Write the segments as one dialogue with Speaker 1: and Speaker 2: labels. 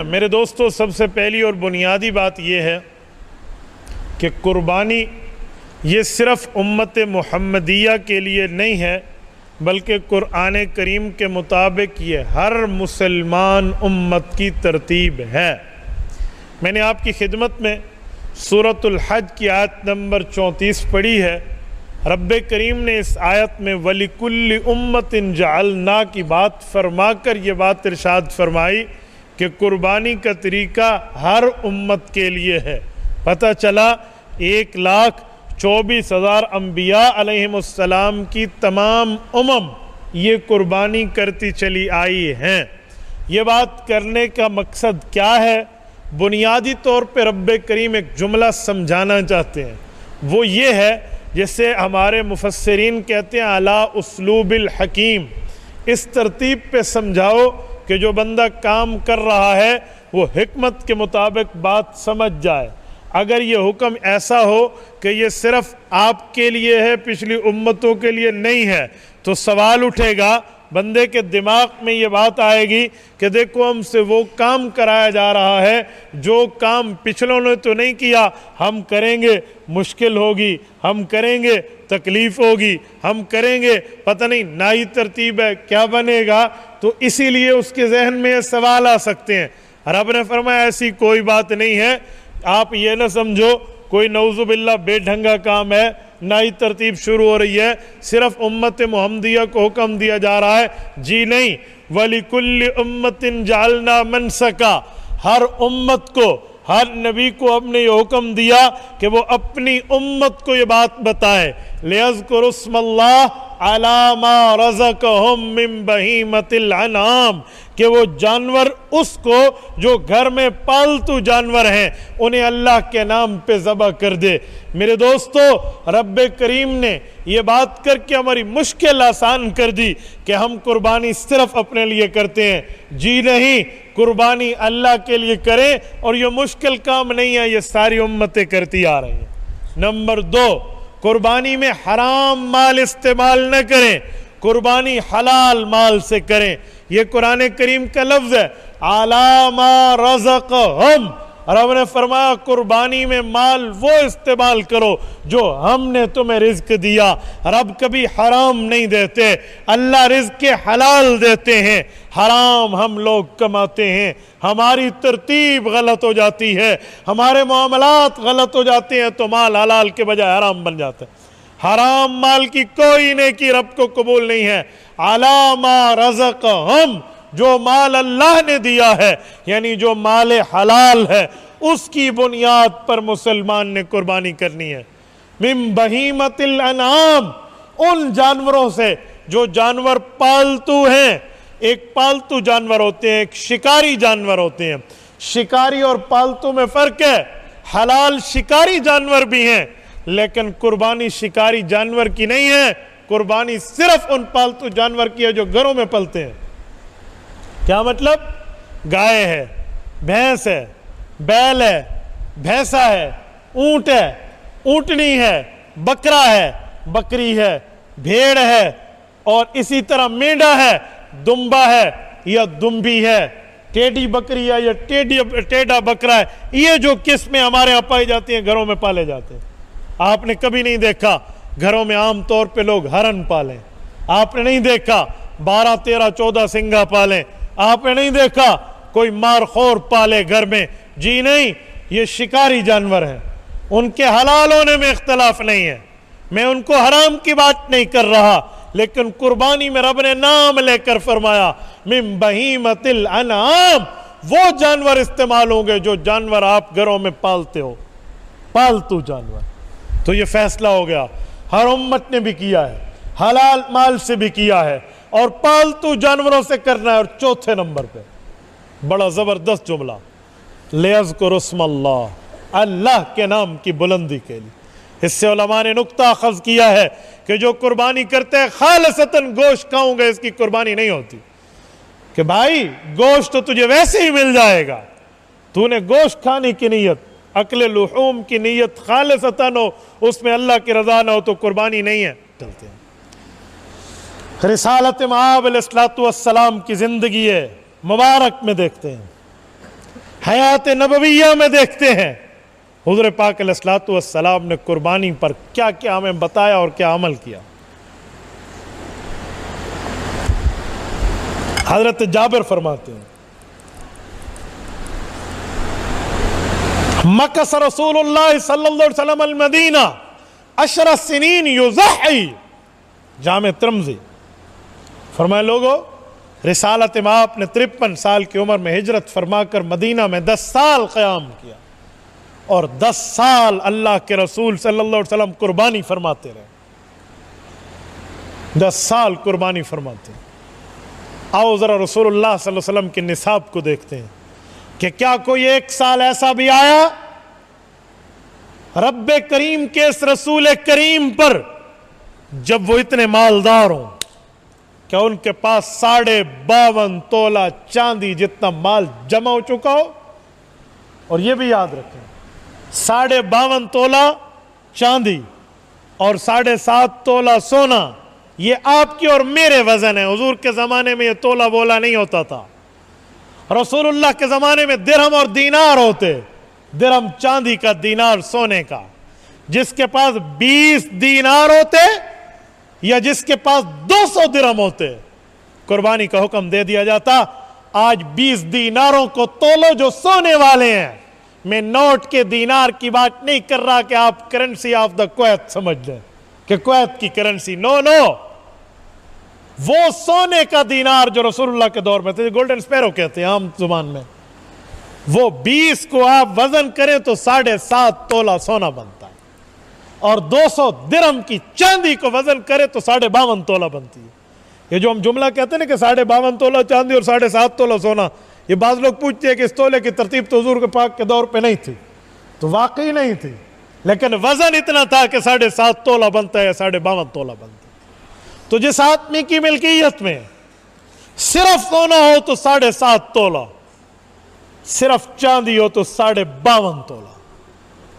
Speaker 1: میرے دوستو، سب سے پہلی اور بنیادی بات یہ ہے کہ قربانی یہ صرف امت محمدیہ کے لیے نہیں ہے، بلکہ قرآن کریم کے مطابق یہ ہر مسلمان امت کی ترتیب ہے۔ میں نے آپ کی خدمت میں سورۃ الحج کی آیت نمبر 34 پڑھی ہے۔ رب کریم نے اس آیت میں وَلِكُلِّ أُمَّةٍ جَعَلْنَا کی بات فرما کر یہ بات ارشاد فرمائی کہ قربانی کا طریقہ ہر امت کے لیے ہے۔ پتہ چلا 1,24,000 انبیاء علیہم السلام کی تمام امم یہ قربانی کرتی چلی آئی ہیں۔ یہ بات کرنے کا مقصد کیا ہے؟ بنیادی طور پہ رب کریم ایک جملہ سمجھانا چاہتے ہیں، وہ یہ ہے جسے ہمارے مفسرین کہتے ہیں علی اسلوب الحکیم۔ اس ترتیب پہ سمجھاؤ کہ جو بندہ کام کر رہا ہے وہ حکمت کے مطابق بات سمجھ جائے۔ اگر یہ حکم ایسا ہو کہ یہ صرف آپ کے لیے ہے، پچھلی امتوں کے لیے نہیں ہے، تو سوال اٹھے گا، بندے کے دماغ میں یہ بات آئے گی کہ دیکھو ہم سے وہ کام کرایا جا رہا ہے جو کام پچھلوں نے تو نہیں کیا، ہم کریں گے مشکل ہوگی، ہم کریں گے تکلیف ہوگی، ہم کریں گے پتہ نہیں نئی ترتیب ہے کیا بنے گا۔ تو اسی لیے اس کے ذہن میں یہ سوال آ سکتے ہیں۔ رب نے فرمایا ایسی کوئی بات نہیں ہے، آپ یہ نہ سمجھو کوئی نعوذ باللہ بے ڈھنگا کام ہے، نئی ترتیب شروع ہو رہی ہے، صرف امت محمدیہ کو حکم دیا جا رہا ہے۔ جی نہیں، وَلِكُلِّ أُمَّةٍ جَعَلْنَا مَنْسَكًا، ہر امت کو، ہر نبی کو ہم نے یہ حکم دیا کہ وہ اپنی امت کو یہ بات بتائے لِيَذْكُرُوا اسْمَ اللَّهِ عَلَى مَا رَزَقَهُم مِّن بَهِيمَةِ الْأَنْعَامِ، کہ وہ جانور اس کو جو گھر میں پالتو جانور ہیں انہیں اللہ کے نام پہ ذبح کر دے۔ میرے دوستو، رب کریم نے یہ بات کر کے ہماری مشکل آسان کر دی کہ ہم قربانی صرف اپنے لیے کرتے ہیں۔ جی نہیں، قربانی اللہ کے لیے کریں، اور یہ مشکل کام نہیں ہے، یہ ساری امتیں کرتی آ رہی ہیں۔ نمبر 2، قربانی میں حرام مال استعمال نہ کریں، قربانی حلال مال سے کریں۔ یہ قرآن کریم کا لفظ ہے عَلَى مَا رَزَقَهُمْ۔ رب نے فرمایا قربانی میں مال وہ استعمال کرو جو ہم نے تمہیں رزق دیا۔ رب کبھی حرام نہیں دیتے، اللہ رزق کے حلال دیتے ہیں، حرام ہم لوگ کماتے ہیں۔ ہماری ترتیب غلط ہو جاتی ہے، ہمارے معاملات غلط ہو جاتے ہیں، تو مال حلال کے بجائے حرام بن جاتا ہے۔ حرام مال کی کوئی نیکی رب کو قبول نہیں ہے۔ عَلَى مَا رَزَقَهُمْ، جو مال اللہ نے دیا ہے، یعنی جو مال حلال ہے، اس کی بنیاد پر مسلمان نے قربانی کرنی ہے۔ مِن بہیمۃ الانعام، ان جانوروں سے جو جانور پالتو ہیں۔ ایک پالتو جانور ہوتے ہیں، ایک شکاری جانور ہوتے ہیں۔ شکاری اور پالتو میں فرق ہے۔ حلال شکاری جانور بھی ہیں، لیکن قربانی شکاری جانور کی نہیں ہے، قربانی صرف ان پالتو جانور کی ہے جو گھروں میں پلتے ہیں۔ کیا مطلب؟ گائے ہے، بھینس ہے، بیل ہے، بھینسا ہے، اونٹ ہے، اونٹنی ہے، بکرا ہے، بکری ہے، بھیڑ ہے، اور اسی طرح مینڈا ہے، دمبا ہے یا دمبی ہے، ٹیڈی بکری ہے یا ٹیڈا بکرا ہے۔ یہ جو قسمیں ہمارے یہاں پائی جاتی ہیں گھروں میں پالے جاتے ہیں۔ آپ نے کبھی نہیں دیکھا گھروں میں عام طور پہ لوگ ہرن پالیں، آپ نے نہیں دیکھا 12، 13، 14 سنگا پالیں، آپ نے نہیں دیکھا کوئی مارخور پالے گھر میں۔ جی نہیں، یہ شکاری جانور ہیں، ان کے حلال ہونے میں اختلاف نہیں ہے، میں ان کو حرام کی بات نہیں کر رہا، لیکن قربانی میں رب نے نام لے کر فرمایا من بہیمۃ الانعام، وہ جانور استعمال ہوں گے جو جانور آپ گھروں میں پالتے ہو، پالتو جانور۔ تو یہ فیصلہ ہو گیا، ہر امت نے بھی کیا ہے، حلال مال سے بھی کیا ہے، اور پالتو جانوروں سے کرنا ہے۔ اور چوتھے نمبر پہ بڑا زبردست جملہ، لِيَذْكُرُوا اسْمَ اللَّهِ، اللہ کے نام کی بلندی کے لیے۔ اس سے علماء نے نقطہ اخذ کیا ہے کہ جو قربانی کرتے ہیں خالصتاً گوشت کھاؤں گے، اس کی قربانی نہیں ہوتی۔ کہ بھائی گوشت تو تجھے ویسے ہی مل جائے گا، تو نے گوشت کھانے کی نیت، اکل لحوم کی نیت خالصتاً ہو، اس میں اللہ کی رضا نہ ہو، تو قربانی نہیں ہے۔ چلتے ہیں رسالت مآب علیہ السلام کی زندگی مبارک میں دیکھتے ہیں۔ حیات نبویہ میں دیکھتے ہیں حضور پاک علیہ الصلوۃ والسلام نے قربانی پر کیا کیا ہمیں بتایا اور کیا عمل کیا۔ حضرت جابر فرماتے ہیں مکث رسول اللہ صلی اللہ علیہ وسلم المدینہ 10 سنین یضحی، جامع ترمذی، فرمایا لوگو رسالت مآب نے 53 سال کی عمر میں ہجرت فرما کر مدینہ میں 10 سال قیام کیا، اور 10 سال اللہ کے رسول صلی اللہ علیہ وسلم قربانی فرماتے رہے، 10 سال قربانی فرماتے ہیں۔ آؤ ذرا رسول اللہ صلی اللہ علیہ وسلم کے نصاب کو دیکھتے ہیں کہ کیا کوئی ایک سال ایسا بھی آیا رب کریم کے اس رسول کریم پر جب وہ اتنے مالدار ہوں، کیا ان کے پاس 52.5 تولہ چاندی جتنا مال جمع ہو چکا ہو؟ اور یہ بھی یاد رکھیں 52.5 تولہ چاندی اور 7.5 تولہ سونا، یہ آپ کی اور میرے وزن ہے۔ حضور کے زمانے میں یہ تولہ بولا نہیں ہوتا تھا، رسول اللہ کے زمانے میں درہم اور دینار ہوتے، درہم چاندی کا، دینار سونے کا۔ جس کے پاس 20 دینار ہوتے یا جس کے پاس 200 درہم ہوتے، قربانی کا حکم دے دیا جاتا۔ آج 20 دیناروں کو تولو جو سونے والے ہیں۔ میں نوٹ کے دینار کی بات نہیں کر رہا کہ آپ کرنسی آف دا کویت سمجھ لیں کہ کویت کی کرنسی، نو، وہ سونے کا دینار جو رسول اللہ کے دور میں تھے، گولڈن سپیرو کہتے ہیں عام زبان میں، وہ 20 کو آپ وزن کریں تو 7.5 تولہ سونا بنتا ہے، اور 200 درہم کی چاندی کو وزن کرے تو 52.5 تولہ بنتی ہے۔ یہ جو ہم جملہ کہتے ہیں نا کہ 52.5 تولہ چاندی اور 7.5 تولہ سونا، یہ بعض لوگ پوچھتے ہیں کہ اس تولے کی ترتیب تو حضور کے پاک کے دور پہ نہیں تھی، تو واقعی نہیں تھی، لیکن وزن اتنا تھا کہ 7.5 تولہ بنتا ہے، 52.5 تولہ بنتا ہے۔ تو جس آدمی کی ملکیت میں صرف سونا ہو تو 7.5 تولہ، صرف چاندی ہو تو 52.5 تولہ،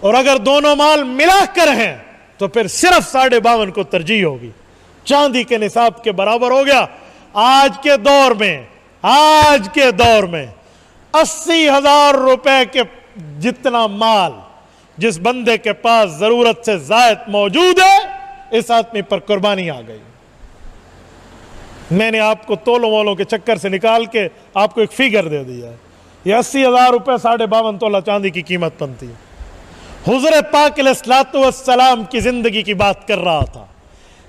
Speaker 1: اور اگر دونوں مال ملا کر ہیں تو پھر صرف 52.5 کو ترجیح ہوگی، چاندی کے نصاب کے برابر ہو گیا۔ آج کے دور میں 80,000 روپے کے جتنا مال جس بندے کے پاس ضرورت سے زائد موجود ہے، اس آدمی پر قربانی آ گئی۔ میں نے آپ کو تولوں والوں کے چکر سے نکال کے آپ کو ایک فیگر دے دیا ہے، یہ 80,000 روپے 52.5 تولہ چاندی کی قیمت بنتی ہے۔ حضور پاک علیہ الصلوۃ والسلام کی زندگی کی بات کر رہا تھا۔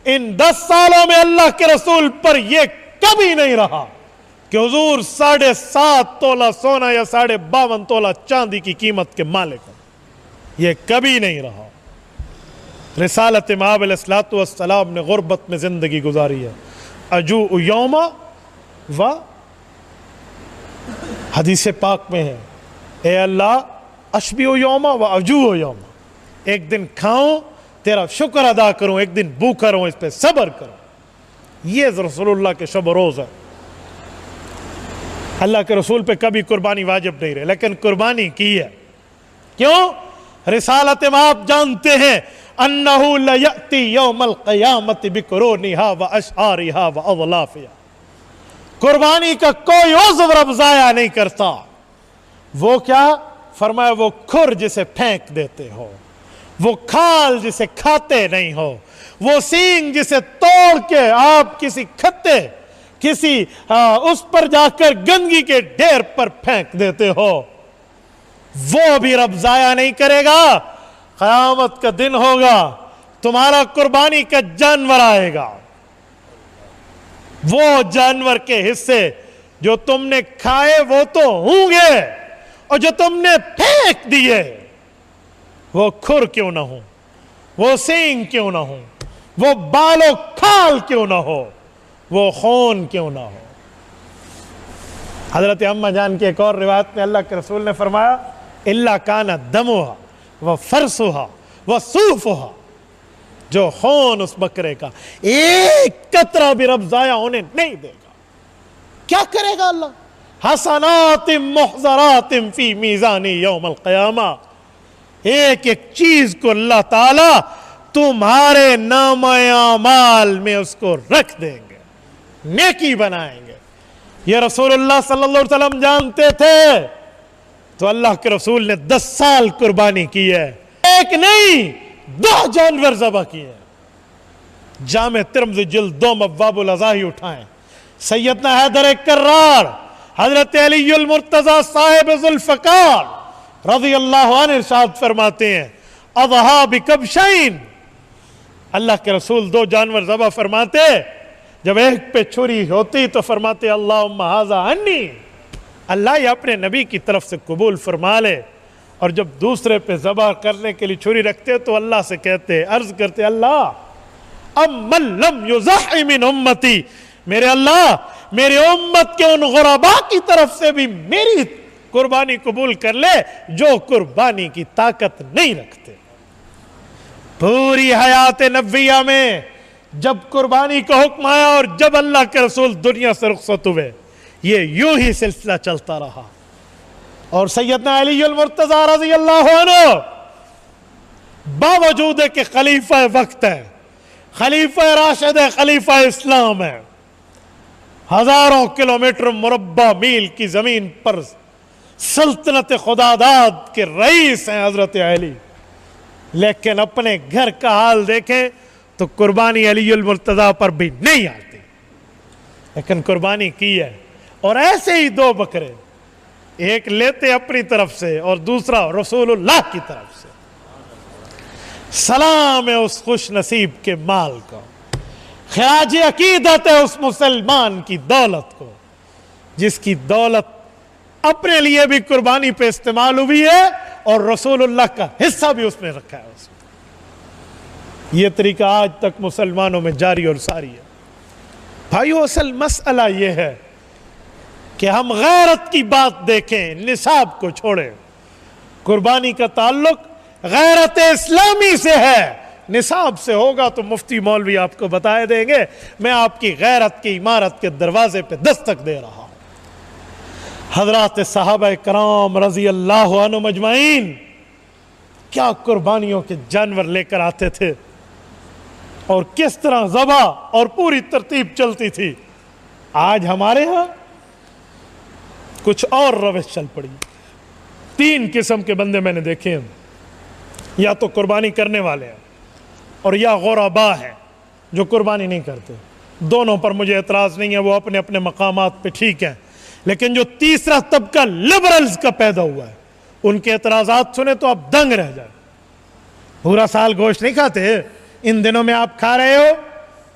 Speaker 1: ان 10 سالوں میں اللہ کے رسول پر یہ کبھی نہیں رہا کہ حضور 7.5 تولہ سونا یا 52.5 تولہ چاندی کی قیمت کے مالک ہیں، یہ کبھی نہیں رہا۔ رسالت مآب علیہ الصلوۃ والسلام نے غربت میں زندگی گزاری ہے۔ اجوع یوما و حدیث پاک میں ہے، اے اللہ اشبع یوما و اجوع یوما، ایک دن کھاؤں تیرا شکر ادا کروں، ایک دن بھوکا رہوں، اس پہ صبر کروں۔ یہ رسول اللہ کے شب و روز ہے۔ اللہ کے رسول پہ کبھی قربانی واجب نہیں رہے، لیکن قربانی کی ہے۔ کیوں؟ رسالت مآب جانتے ہیں انہو لیأتی یوم القیامت بقرونہا و اشعارہا و اضلافہا، قربانی کا کوئی عضو رب ضائع نہیں کرتا۔ وہ کیا؟ فرمایا وہ کھر جسے پھینک دیتے ہو، وہ کھال جسے کھاتے نہیں ہو، وہ سینگ جسے توڑ کے آپ کسی کھتے کسی اس پر جا کر گندگی کے ڈھیر پر پھینک دیتے ہو، وہ بھی رب ضائع نہیں کرے گا۔ قیامت کا دن ہوگا، تمہارا قربانی کا جانور آئے گا، وہ جانور کے حصے جو تم نے کھائے وہ تو ہوں گے، اور جو تم نے پھینک دیے وہ کھر کیوں نہ ہو، وہ سینگ کیوں نہ ہو، وہ بال و کھال کیوں نہ ہو، وہ خون کیوں نہ ہو۔ حضرت اماں جان کی ایک اور روایت میں اللہ کے رسول نے فرمایا الا کان دمھا و فرثھا و صوفھا، جو خون اس بکرے کا ایک قطرہ بھی رب ضائع ہونے نہیں دے گا۔ کیا کرے گا اللہ؟ حسنات محضرات فی میزان یوم القیامہ، ایک ایک چیز کو اللہ تعالی تمہارے نامہ اعمال میں اس کو رکھ دیں گے، نیکی بنائیں گے۔ یہ رسول اللہ صلی اللہ علیہ وسلم جانتے تھے تو اللہ کے رسول نے 10 سال قربانی کی ہے، ایک نہیں 2 جانور ذبح کیے ہیں۔ جامع ترمذی جلد 2 ابواب الاضاحی اٹھائیں، سیدنا حیدر کرار حضرت علی المرتضی صاحب ذوالفقار رضی اللہ عنہ ارشاد فرماتے ہیں اضحیٰ بکبشین، اللہ کے رسول 2 جانور ذبح فرماتے، جب ایک پہ چھری ہوتی تو فرماتے اللہم ھذا عنی، اللہ یہ اپنے نبی کی طرف سے قبول فرما لے، اور جب دوسرے پہ ذبح کرنے کے لیے چھری رکھتے تو اللہ سے کہتے، عرض کرتے اللہ امن لم یضحی من امتی، میرے اللہ میرے امت کے ان غرباء کی طرف سے بھی میری قربانی قبول کر لے جو قربانی کی طاقت نہیں رکھتے۔ پوری حیات نبویہ میں جب قربانی کا حکم آیا اور جب اللہ کے رسول دنیا سے رخصت ہوئے، یہ یوں ہی سلسلہ چلتا رہا، اور سیدنا علی المرتضی رضی اللہ عنہ باوجود کہ خلیفہ وقت ہے، خلیفہ راشد ہے، خلیفہ اسلام ہے، ہزاروں کلومیٹر مربع میل کی زمین پر سلطنت خداداد کے رئیس ہیں حضرت علی، لیکن اپنے گھر کا حال دیکھیں تو قربانی علی المرتضی پر بھی نہیں آتی، لیکن قربانی کی ہے، اور ایسے ہی 2 بکرے، ایک لیتے اپنی طرف سے اور دوسرا رسول اللہ کی طرف سے۔ سلام ہے اس خوش نصیب کے مال کو، خراج عقیدت ہے اس مسلمان کی دولت کو، جس کی دولت اپنے لیے بھی قربانی پہ استعمال ہوئی ہے اور رسول اللہ کا حصہ بھی اس میں رکھا ہے۔ اس میں یہ طریقہ آج تک مسلمانوں میں جاری اور ساری ہے۔ بھائیو، اصل مسئلہ یہ ہے کہ ہم غیرت کی بات دیکھیں، نصاب کو چھوڑیں۔ قربانی کا تعلق غیرت اسلامی سے ہے، نصاب سے ہوگا تو مفتی مولوی آپ کو بتائے دیں گے، میں آپ کی غیرت کی عمارت کے دروازے پہ دستک دے رہا ہوں۔ حضرات صحابہ کرام رضی اللہ عنہ مجمعین کیا قربانیوں کے جانور لے کر آتے تھے، اور کس طرح ذبح اور پوری ترتیب چلتی تھی۔ آج ہمارے ہاں کچھ اور روش چل پڑی۔ 3 قسم کے بندے میں نے دیکھے ہیں، یا تو قربانی کرنے والے ہیں اور یا غرباء ہیں جو قربانی نہیں کرتے۔ دونوں پر مجھے اعتراض نہیں ہے، وہ اپنے اپنے مقامات پہ ٹھیک ہیں، لیکن جو تیسرا طبقہ لبرلز کا پیدا ہوا ہے، ان کے اعتراضات سنے تو آپ دنگ رہ جائیں۔ پورا سال گوشت نہیں کھاتے، ان دنوں میں آپ کھا رہے ہو،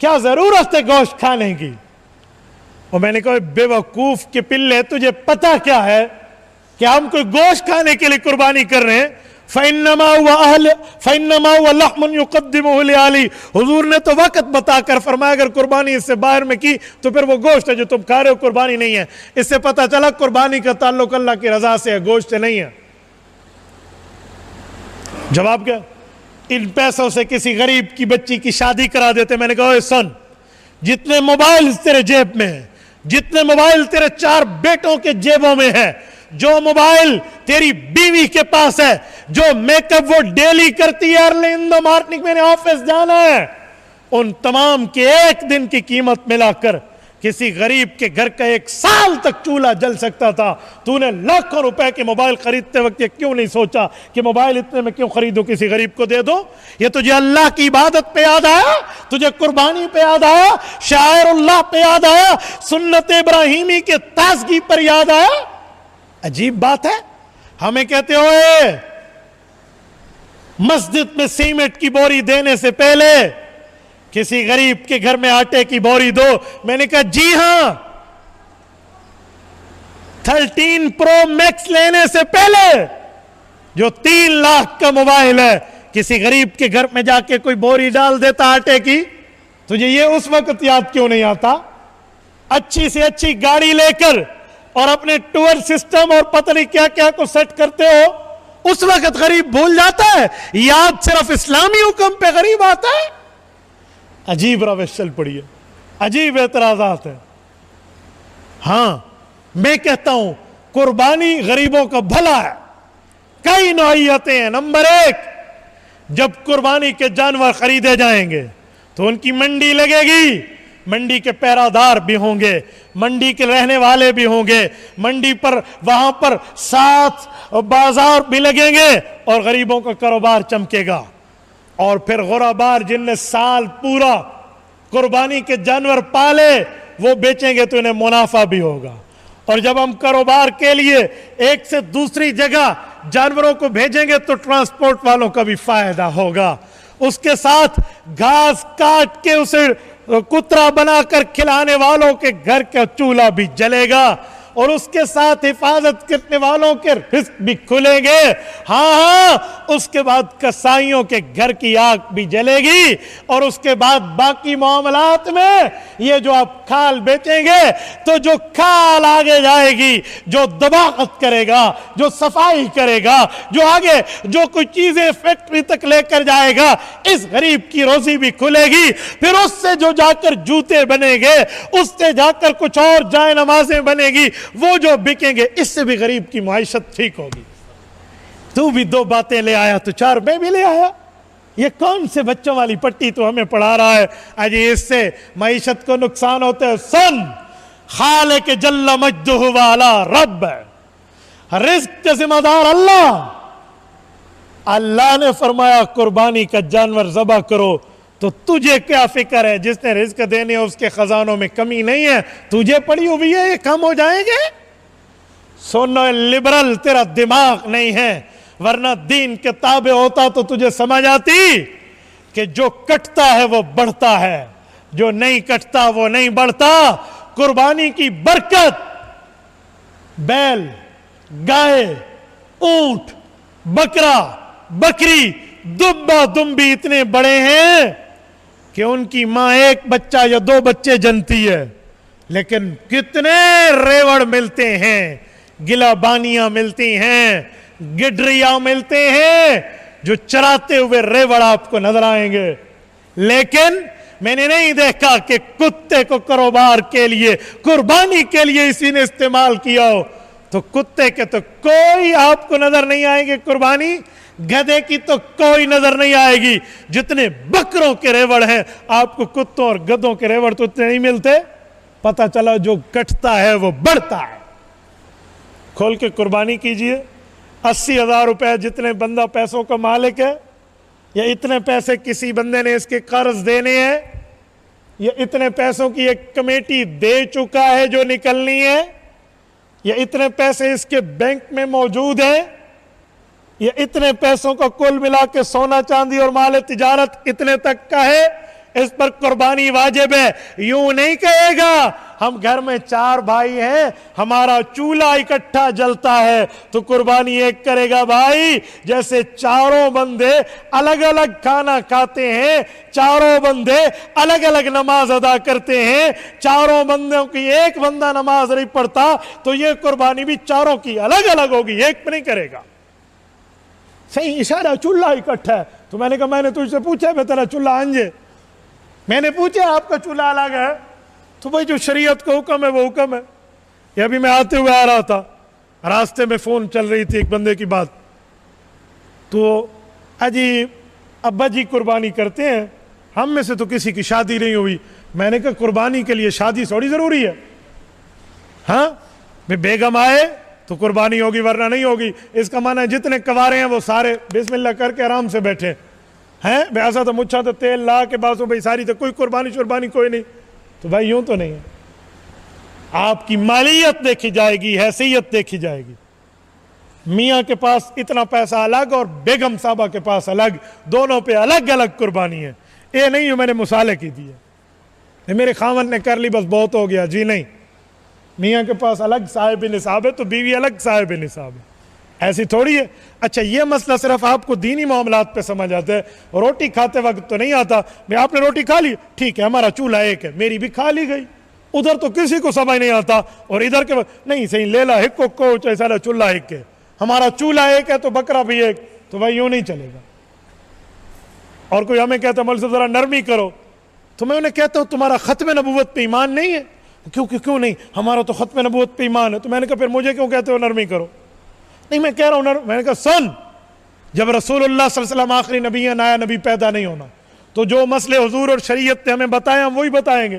Speaker 1: کیا ضرورت ہے گوشت کھانے کی؟ اور میں نے کہا بے وقوف کے پلے، تجھے پتا کیا ہے کہ ہم کوئی گوشت کھانے کے لیے قربانی کر رہے ہیں؟ فَإِنَّمَا هُوَ لَحْمٌ يُقَدِّمُهُ لِعَلِي، حضور نے تو وقت بتا کر فرمایا اگر قربانی اس سے باہر میں کی تو پھر وہ گوشت ہے جو تم کھا رہے ہو، قربانی نہیں ہے۔ اس سے پتا چلا قربانی کا تعلق اللہ کی رضا سے ہے، گوشت سے نہیں ہے۔ جواب کیا؟ ان پیسوں سے کسی غریب کی بچی کی شادی کرا دیتے۔ میں نے کہا اے سن، جتنے موبائل تیرے جیب میں ہیں، جتنے موبائل تیرے 4 بیٹوں کے جیبوں میں ہے، جو موبائل تیری بیوی کے پاس ہے، جو میک اپ وہ ڈیلی کرتی ہے، ارلی ان دی مارننگ میں نے آفس جانا ہے، ان تمام کے ایک دن کی قیمت ملا کر کسی غریب کے گھر کا 1 سال تک چولہا جل سکتا تھا۔ تو نے لاکھوں روپے کے موبائل خریدتے وقت یہ کیوں نہیں سوچا کہ موبائل اتنے میں کیوں خریدوں، کسی غریب کو دے دو؟ یہ تجھے اللہ کی عبادت پہ یاد آیا، تجھے قربانی پہ یاد آیا، شاعر اللہ پہ یاد آیا، سنت ابراہیمی کے تازگی پر یاد آیا؟ عجیب بات ہے۔ ہمیں کہتے ہوئے مسجد میں سیمنٹ کی بوری دینے سے پہلے کسی غریب کے گھر میں آٹے کی بوری دو۔ میں نے کہا جی ہاں، 13 پرو میکس لینے سے پہلے جو 3 لاکھ کا موبائل ہے، کسی غریب کے گھر میں جا کے کوئی بوری ڈال دیتا آٹے کی، تجھے یہ اس وقت یاد کیوں نہیں آتا؟ اچھی سے اچھی گاڑی لے کر اور اپنے ٹور سسٹم اور پتہ نہیں کیا کیا کو سیٹ کرتے ہو، اس وقت غریب بھول جاتا ہے، یاد صرف اسلامی حکم پہ غریب آتا ہے۔ عجیب روش چل پڑی ہے، عجیب اعتراضات ہیں۔ ہاں میں کہتا ہوں قربانی غریبوں کا بھلا ہے، کئی نوعیتیں ہیں۔ نمبر 1، جب قربانی کے جانور خریدے جائیں گے تو ان کی منڈی لگے گی، منڈی کے پیرادار بھی ہوں گے, منڈی کے رہنے والے بھی ہوں گے, منڈی پر وہاں پر 7 بازار بھی لگیں گے اور غریبوں کا کاروبار چمکے گا. اور پھر غربار جن نے سال پورا قربانی کے جانور پالے وہ بیچیں گے تو انہیں منافع بھی ہوگا. اور جب ہم کاروبار کے لیے ایک سے دوسری جگہ جانوروں کو بھیجیں گے تو ٹرانسپورٹ والوں کا بھی فائدہ ہوگا. اس کے ساتھ گھاس کاٹ کے اسے کترا بنا کر کھلانے والوں کے گھر کا چولہا بھی جلے گا, اور اس کے ساتھ حفاظت کرنے والوں کے رزق بھی کھلیں گے. ہاں اس کے بعد کسائیوں کے گھر کی آگ بھی جلے گی, اور اس کے بعد باقی معاملات میں یہ جو آپ کھال بیچیں گے تو جو کھال آگے جائے گی, جو دباغت کرے گا, جو صفائی کرے گا, جو آگے جو کوئی چیزیں فیکٹری تک لے کر جائے گا, اس غریب کی روزی بھی کھلے گی. پھر اس سے جو جا کر جوتے بنے گے, اس سے جا کر کچھ اور جائے نمازیں بنے گی, وہ جو بکیں گے, اس سے بھی غریب کی معیشت ٹھیک ہوگی. تو بھی 2 باتیں لے آیا تو 4 میں بھی لے آیا. یہ کون سے بچوں والی پٹی تو ہمیں پڑھا رہا ہے؟ اجی اس سے معیشت کو نقصان ہوتا ہے. سن, خالق جل مجدہ والا رب, رزق کا ذمہ دار اللہ. اللہ نے فرمایا قربانی کا جانور ذبح کرو, تو تجھے کیا فکر ہے؟ جس نے رزق دینے اس کے خزانوں میں کمی نہیں ہے, تجھے پڑی ہوئی ہے یہ کم ہو جائیں گے؟ سنو لبرل, تیرا دماغ نہیں ہے, ورنہ دین کے تابع ہوتا تو تجھے سمجھ آتی کہ جو کٹتا ہے وہ بڑھتا ہے, جو نہیں کٹتا وہ نہیں بڑھتا. قربانی کی برکت بیل, گائے, اونٹ, بکرا, بکری, دبا دمبی اتنے بڑے ہیں کہ ان کی ماں 1 بچہ یا 2 بچے جنتی ہے, لیکن کتنے ریوڑ ملتے ہیں, گلا بانیاں ملتی ہیں, گڈریاں ملتے ہیں, جو چراتے ہوئے ریوڑ آپ کو نظر آئیں گے. لیکن میں نے نہیں دیکھا کہ کتے کو کاروبار کے لیے, قربانی کے لیے اسی نے استعمال کیا ہو. تو کتے کے تو کوئی آپ کو نظر نہیں آئیں گے قربانی, گدھے کی تو کوئی نظر نہیں آئے گی. جتنے بکروں کے ریوڑ ہیں آپ کو کتوں اور گدھوں کے ریوڑ تو اتنے نہیں ملتے. پتہ چلا جو کٹتا ہے وہ بڑھتا ہے. کھول کے قربانی کیجئے. 80,000 روپے جتنے بندہ پیسوں کا مالک ہے, یا اتنے پیسے کسی بندے نے اس کے قرض دینے ہیں, یا اتنے پیسوں کی ایک کمیٹی دے چکا ہے جو نکلنی ہے, یا اتنے پیسے اس کے بینک میں موجود ہیں, یا اتنے پیسوں کا کل ملا کے سونا چاندی اور مال تجارت اتنے تک کا ہے, اس پر قربانی واجب ہے. یوں نہیں کہے گا ہم گھر میں 4 بھائی ہیں, ہمارا چولہا اکٹھا جلتا ہے تو قربانی ایک کرے گا. بھائی جیسے چاروں بندے الگ الگ کھانا کھاتے ہیں, چاروں بندے الگ الگ نماز ادا کرتے ہیں, چاروں بندوں کی ایک بندہ نماز نہیں پڑھتا, تو یہ قربانی بھی چاروں کی الگ الگ ہوگی, ایک پہ نہیں کرے گا. صحیح اشارہ, چولہا اکٹھا ہے. تو میں نے کہا میں نے تجھ سے پوچھا میں تیرا چولہا انجے, میں نے پوچھا آپ کا چولہا الگ ہے, تو بھائی جو شریعت کا حکم ہے وہ حکم ہے. یہ ابھی میں آتے ہوئے آ رہا تھا, راستے میں فون چل رہی تھی ایک بندے کی بات, تو اجی ابا جی قربانی کرتے ہیں, ہم میں سے تو کسی کی شادی نہیں ہوئی. میں نے کہا قربانی کے لیے شادی تھوڑی ضروری ہے. ہاں بیگم آئے تو قربانی ہوگی ورنہ نہیں ہوگی. اس کا معنی ہے جتنے کوارے ہیں وہ سارے بسم اللہ کر کے آرام سے بیٹھے ہیں. ایسا تو مچھا تو تیل لا کے باسو بھائی ساری تو کوئی قربانی شربانی کوئی نہیں. تو بھائی یوں تو نہیں ہے. آپ کی مالیت دیکھی جائے گی, حیثیت دیکھی جائے گی. میاں کے پاس اتنا پیسہ الگ اور بیگم صاحبہ کے پاس الگ, دونوں پہ الگ الگ قربانی ہے. یہ نہیں میں نے مصالحے کی دی ہے, میرے خاوند نے کر لی بس بہت ہو گیا. جی نہیں, میاں کے پاس الگ صاحب نصاب ہے تو بیوی الگ صاحب نصاب ہے. ایسی تھوڑی ہے. اچھا یہ مسئلہ صرف آپ کو دینی معاملات پہ سمجھ آتا ہے, روٹی کھاتے وقت تو نہیں آتا. آپ نے روٹی کھا لی, ٹھیک ہے ہمارا چولہا ایک ہے, میری بھی کھا لی گئی. ادھر تو کسی کو سمجھ نہیں آتا, اور ادھر کے نہیں صحیح لیلا ہک کو چاہے سارا چولہا ایک ہے, ہمارا چولہا ایک ہے تو بکرا بھی ایک. تو بھائی یوں نہیں چلے گا. اور کوئی ہمیں کہتا ہے مول صاحب ذرا نرمی کرو, تو میں انہیں کہتا ہوں تمہارا ختم نبوت پہ ایمان نہیں ہے. کیوں نہیں, ہمارا تو ختم نبوت پہ ایمان ہے. تو میں نے کہا پھر مجھے کیوں کہتے ہو نرمی کرو. نہیں میں کہہ رہا ہوں میں نے کہا سن, جب رسول اللہ صلی اللہ علیہ وسلم آخری نبی ہے, نیا نبی پیدا نہیں ہونا, تو جو مسئلے حضور اور شریعت نے ہمیں بتائے ہم وہی بتائیں گے.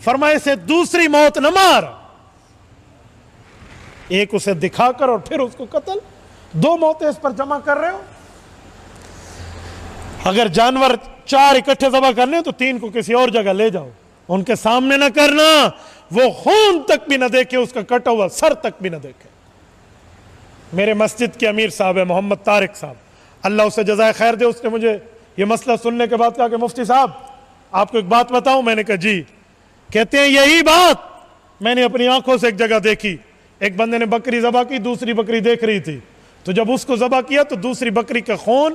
Speaker 1: فرمایا اسے دوسری موت نہ مار، ایک اسے دکھا کر اور پھر اس کو قتل، دو موتیں اس پر جمع کر رہے ہو۔ اگر جانور 4 اکٹھے ذبح کرنے تو 3 کو کسی اور جگہ لے جاؤ، ان کے سامنے نہ کرنا، وہ خون تک بھی نہ دیکھے، اس کا کٹا ہوا سر تک بھی نہ دیکھے۔ میرے مسجد کے امیر صاحب ہے محمد طارق صاحب، اللہ اسے جزائے خیر دے، اس نے مجھے یہ مسئلہ سننے کے بعد کہا کہ مفتی صاحب آپ کو ایک بات بتاؤں؟ میں نے کہا جی۔ کہتے ہیں یہی بات میں نے اپنی آنکھوں سے ایک جگہ دیکھی، ایک بندے نے بکری ذبح کی، دوسری بکری دیکھ رہی تھی، تو جب اس کو ذبح کیا تو دوسری بکری کا خون